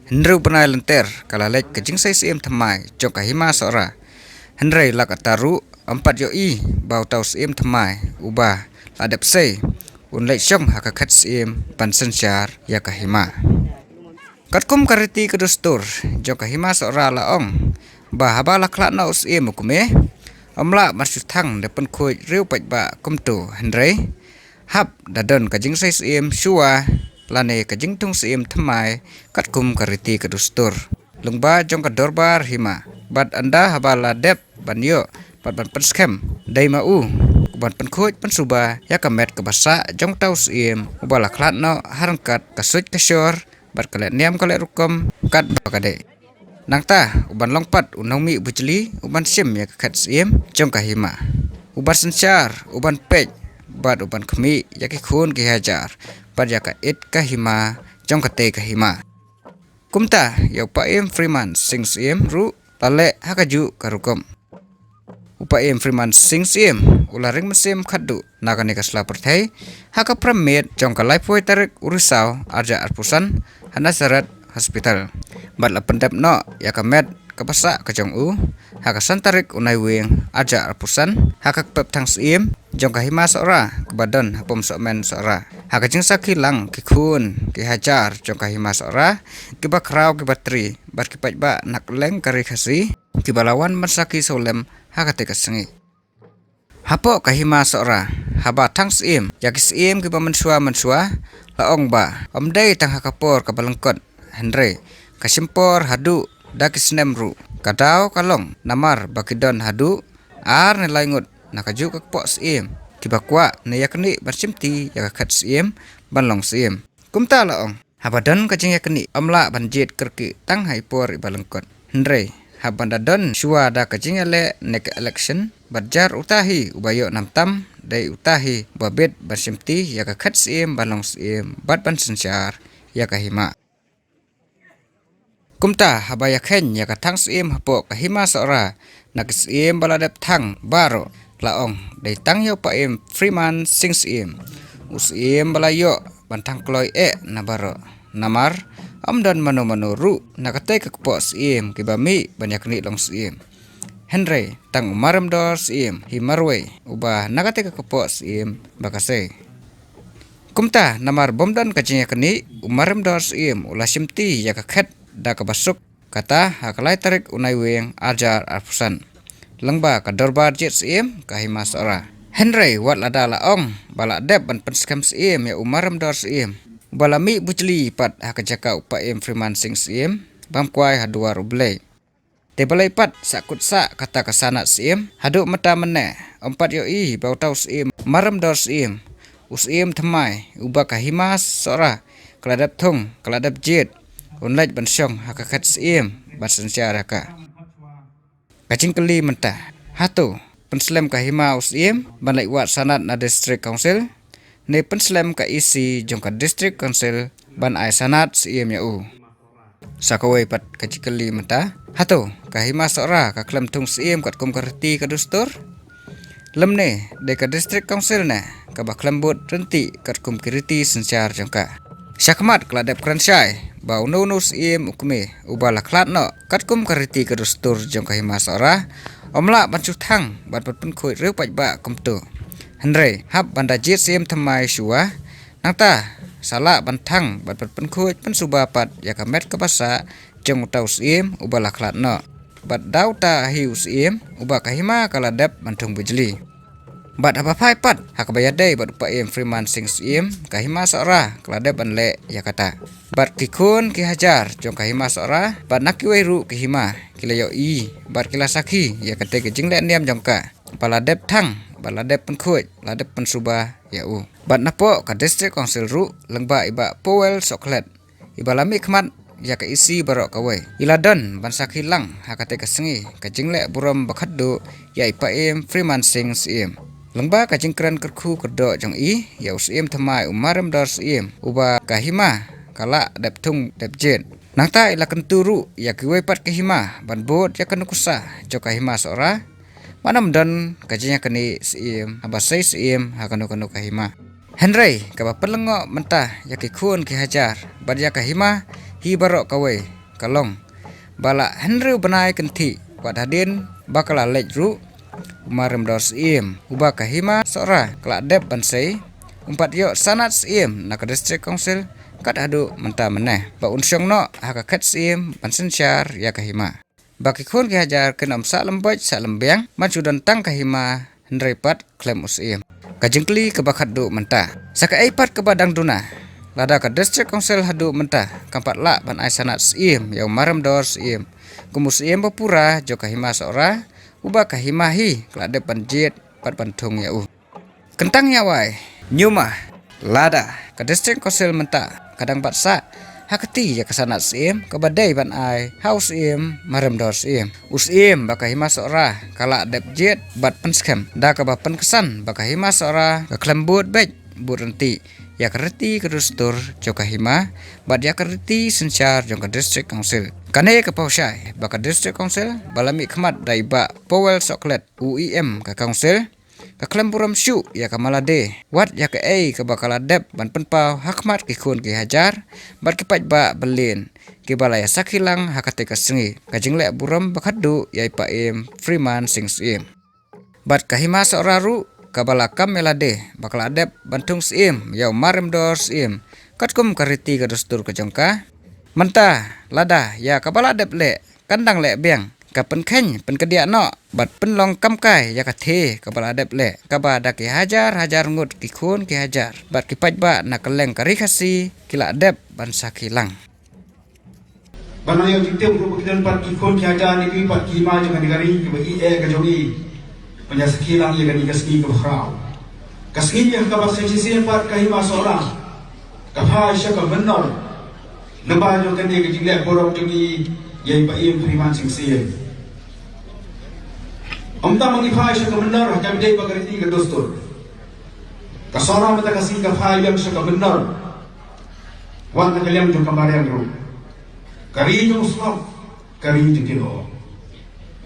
Henry penai lenter kalalek kejing sai siem thamai jong kahima sora. Henry lak ataru 4 yoi bau tau siem thamai ubah ladap sei unlek syong hakakat siem pansen syar ya kahima. Katkum kariti kedustur jong kahima sora laong bah haba lakla na siem ukume amla marsutang depan kuy riu paj ba kumtu Henry hab dadon kajing sai siem shua lane kajing tung siem thamai katkum kariti kedustur lungba jong kadorbar hima bat anda habala dep banyo bat ban penskem dai mau ban penkuj pensuba ya kamet kebasa jong tau siem ubala klat no harangkat kasut kasyor bat kalet niam kalet rukom kat bakade nangta uban longpat unong mi bucli uban sim ya kat siem jong kahima uban sensyar uban pej bat uban kemi ya ki khun ki hajar bat ya ka it kahima jong kate kahima kumta ya upaim Freeman sing siem ru lale hakaju karukom upaim Freeman sing siem ularing mesim khadu nakane kasla perthai haka pramet jong kalai poi tarik urisau arja arpusan hana sarat hospital bat la pendap no ya kamet kapasa kajong u haka santarik unai wing arja arpusan haka pep thang siem jong kahima sora kebadan hapom sokmen sora haka jing saki lang ki khun ki hajar jong kahima sora ki bakrau ki batri bat ki paj ba nak leng kari khasi ki balawan marsaki solem haka te kasengi hapo kahima sora haba thang siem ya ki siem ki mensua laong ba omdei tang hakapor kabalengkot Henry kasimpor hadu dakisnemru kadau kalong namar bakidon hadu ar nilai ngut nakaju kakpo siem kibakwa ne yakni barsimti yakakat siem banlong siem kumta laong habadan kajing yakni amla banjit kerki tang haipor ibalengkot Henry habandadon shua da kajing ele nek election badjar utahi ubayo namtam dai utahi babet barsimti yakakat siem banlong siem bat ban sensyar yakahima kumta habaya khen ya kathang siem hapo kahima sora nakis siem baladap thang baro laong dai tang yo paim Freeman sing siem usiem balayo bantang kloi na baro namar amdan mano ru nakate kakpo siem kibami banyak ni long siem Henry tang umaram dor siem himarwe ubah nakate kakpo siem bakase kumta namar bomdan kajinya keni umaram dor siem ulasimti ya kakhet da kabasuk kata hakalai tarik unai weng ajar arpusan lengba kadorbar jet siem kahima sora Henry wat lada laong bala dep ban penskam siem ya umaram dor siem balami bucli pat hakajaka upaim Freeman sing siem bamkwai hadua rublei te balai pat sakut sa kata kasana siem hadu mata mene 4 yoi bau tau siem maram dor siem usiem thamai uba kahima sora keladap thung keladap jet unlaj ban syong hakakat siem ban sensyara ka kacing keli mentah hatu penslem kahima usiem ban lai wat sanat na district council ne penslem ka isi jong ka district council ban ai sanat siem ya u sakawai pat kacing keli mentah hatu kahima sora ka klem thung siem kat kum karti kadustur lemne de ka district council ne ka baklem bot renti kat kum kiriti sensyar jong ka syakmat keladap kransyai bau nunus iem ukume ubala klat no katkum kariti kedustur jong kahima sora omla bancu thang bat pen khoi reu paj ba kumtu Henry hab banda jit siem thamai shua nangta sala bantang bat pen khoi pen suba pat yakamet kapasa jong tau siem ubala klat no bat dauta hiu siem uba kahima kaladap bantung bujli bat apa pai pat hakabayadai bat upaim Freeman sing siem kahima sora keladap banle yakata bat kikun ki hajar jong kahima sora bat nakiwai ru kahima kilayo i bat kilasaki ya kate ke jingle niam jongka baladep thang baladep penkhoi ladep pensuba ya u bat napo ka district council ru lengba iba powel soklet ibalami khmat ya ka isi barok kawai iladon bansaki lang hakate ka sengi ka jingle buram bakhaddu ya ipaim Freeman sing siem lengba ka jingkran kerku kerdo jong i ya usiem thamai umaram dor siem uba kahima kala dep thung dep jet nangta ila kenturu ya kiwai pat kahima ban bot ya kanukusa jo kahima sora manam dan kajinya kani siem abasai siem hakanu kahima Henry kaba pelengok mentah ya ki khun ki hajar bad ya ka hima hi barok kawe kalong bala Henry benai kenti wad hadin bakala lejru umarem dos im uba ka hima sora kelak dep bansai umpat yo sanat sim nak district council kat adu mentah meneh ba unsyong no haka kat sim bansen syar ya ka hima baki khun ki hajar kenam sa lemboj sa lembeng maju dan tang ka hima Henry pat klem usim kajengkli kebakat du mentah saka eipat kebadang duna lada ka district council hadu mentah kampat la ban ai sanat sim ya umarem dos sim kumus sim bapura jo ka hima sora uba ka hima hi kelak dep banjit pat bantung ya kentang nyawai nyuma lada ka district council mentah kadang patsa hakati ya kesanat sim kabadai ban ai house im marem dos im usim baka hima sora kala dep jet bat penskem da ka ba penkesan baka hima sora ka klembut bej burenti ya kerti kedustur joka hima bat ya kerti sensyar jong ka district council kane ka pausai baka district council balami khmat daiba powel soklet uim ka council ka klemburam syu ya ka malade wat ya ka ka bakala dep ban penpau hakmat ki khun ki hajar bat ki paj ba belin ki balaya sakilang hakate ka sengi ka jingle buram bakhadu ya pa im Freeman sings im bat ka hima soraru kabala kam melade bakala dep bantung sim ya marem dors im katkum kariti ka dustur ka jongka mentah lada ya kabala dep le kandang le beng ka penkhen penkedia no bat penlong kamkai ya ka the kabala dep le kaba da ki hajar ngut ki khun ki hajar bat ki paj ba na keleng kari khasi kila dep ban sakilang banayo jikte pro kidan pat ki khon ki hajar ni ki pat ki ma jang ni gari ki bagi ka jogi panya sakilang ye gani kasni ka khrau kasni ye ka ba sejisi pat ka hima sora ka pha sha ka bannor naba jo kan ye ki le borok jogi ye pa im Freeman sing sim amta mangi pha sha ka bannor ha ka dei bagariti ka dostur ka sora mata kasi ka pha yang sha ka bannor wan ta kalyam jo kamarian ru kari jo uslam kari jo kilo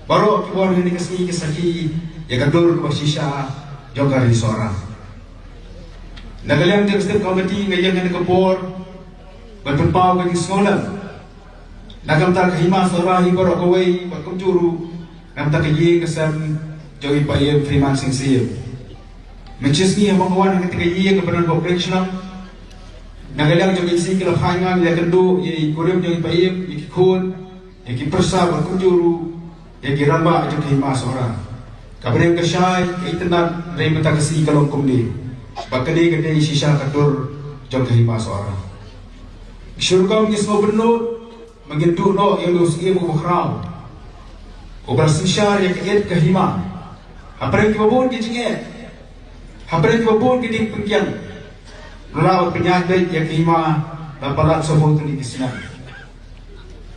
baro ki bor ni kasi ki saki ya kadur ko shisha jo kari sora nagalyam de step committee ngayon nga kapor berpempaw ka sekolah nagam ta kahima sora hi baro ko way pagkumjuru nam ta kayi kasam jo ipaye Freeman sing sim mencisni among wan nga kayi ka banan operational nagalyam jo isi kila hangang ya kendo ye kurem jo ipaye ikikun ikipersa pagkumjuru ya giramba jo kahima sora kabareng kasyay kaitanan ray mata kasi kalong kumni bakali gede shisha kadur jong kahima sora syurga ngis mo benut magindu no yang dos ie mo khrau obra sishar ya kaet kahima hapreng ki babon ki jinge hapreng ki babon ki ding pengyan law penyakit ya kahima lapalat sobong tu di kisna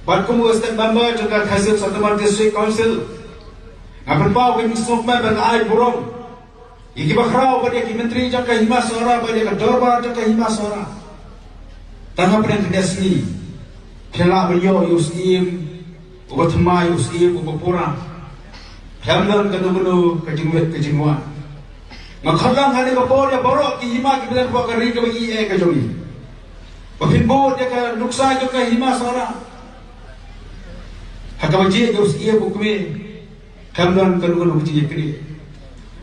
bat ko mo stan bamba jong ka khazir sataman district council apan pau ke misok ma ban ai burong iki bakrao pada ki menteri jang ka hima sora pada ka dorbar jang ka hima sora tanah pren kedasni phela beliau yusim ubatma yusim ubapura hamdan ka dulu ka jingwa ngakhalang hane ka por ya baro ki hima ki bilan ko ka ri ka i ka jogi bapin bo ya ka nuksa jang ka hima sora hakabaji yusim bukme kamdan kanu kuci yekri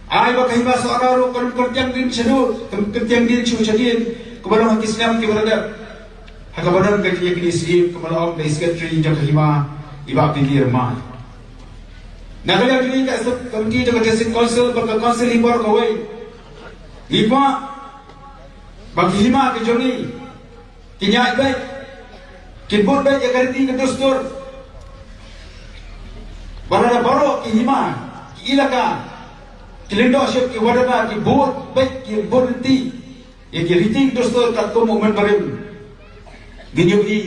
ai ba kahima sora ro kan kerjang din chadu kerjang din chu chadin kebalo hak Islam ke berada hakabadan ka yekri sim kebalo of the secretary jang kahima iba pinggir ma nagala kini ka sab committee jang district council ba council ibor ko wai iba ba kahima ke joni kinya ibai kinbon bai ya kariti ke dostur barada baro ki hima ki ilaka ki leadership ki wadana ki board baik ki volunteer ye ki riting dostor kat ko moment barim ginyo i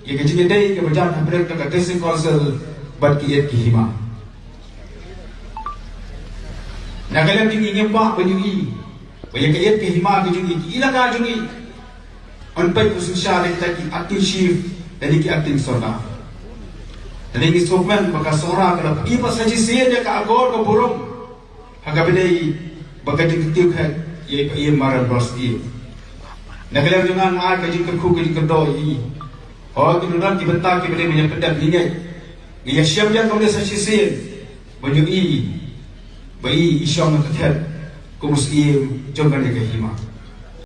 ye ki jingedai ke bajan habrek ka district council bat ki et ki hima nagalam jingi ngempa penyugi ye ki et ki hima ki jingi ki ilaka jingi on pai kusin syare ki acting chief dan ki acting sorda dan ini sokmen maka sora kalau pergi pas haji dia ka agor ka burung haga bedai bagadik tiuk ye pa ye maran bros di nagalang jangan a ka jing ku ka jing do i ho tu nan ki benta ki bele me pedat ni ngai ye syam yang kau sa sisin banyu i bai isyong ka thet ku muslim jong kan ke hima